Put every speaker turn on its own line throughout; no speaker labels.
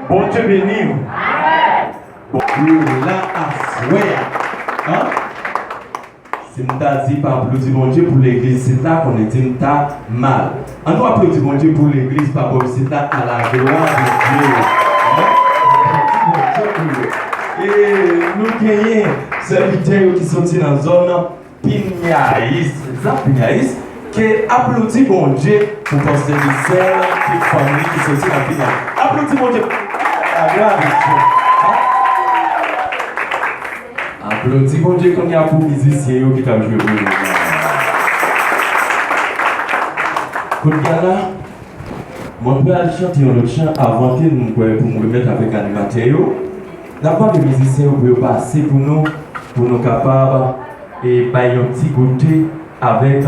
Bon Dieu béni. Bon Dieu là à souhait. Hein? Si nous avons dit par applaudir mon Dieu pour l'église, c'est là qu'on est dit mal. On doit applaudir mon Dieu pour l'église, par rapport c'est là à la gloire de Dieu. Et nous gagnons serviteurs qui sont dans la zone Pignaïs, c'est ça Pignaïs, qui applaudit mon Dieu pour passer les sœurs, les familles qui sont dans Pignaïs. Applaudis mon Dieu. La gloire de Dieu. Applaudis mon Dieu qu'on y a pour les musiciens qui ont joué pour nous. Koukala, mon père a chanté un autre chant avant que nous pour nous remettre avec l'animateur. La part des musiciens pour passer pour nous capables et bailler un petit côté avec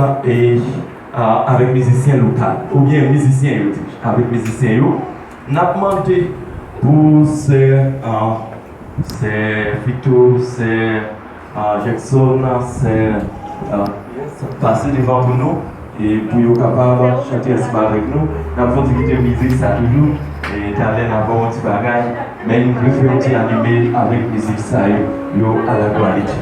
avec musiciens locaux ou bien musiciens avec musiciens. N'a demandé Pour c'est Vito, c'est Jackson, c'est passer devant pour nous et pour être capable de chanter ensemble avec nous. Nous avons dit que musique ça toujours et talent avant un petit bagage, mais nous voulons faire un petit animé avec musique ça à la qualité.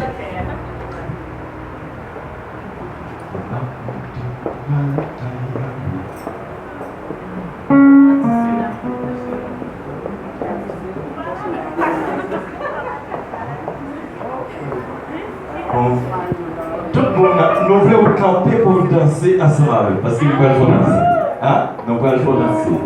Tout le monde, nous voulons camper pour danser ensemble parce qu'il faut danser. Hein? Nous voulons danser.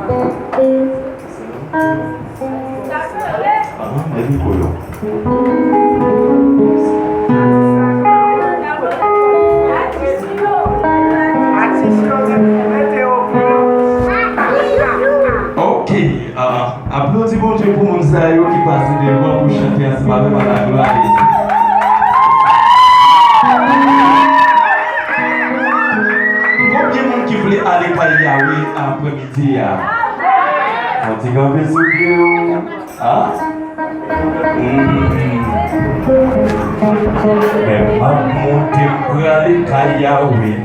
Ok, applaudissez bon Dieu pour mon Zayo qui passe devant pour chanter ensemble avec la gloire. Combien de monde qui voulait aller par Yahweh après-midi? On dit qu'on peut s'oublier. Ah? Mais ma bonté pour aller par Yahweh.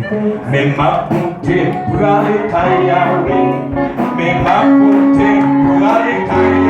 Mais ma bonté pour aller par Yahweh. Mais ma bonté pour aller par Yahweh.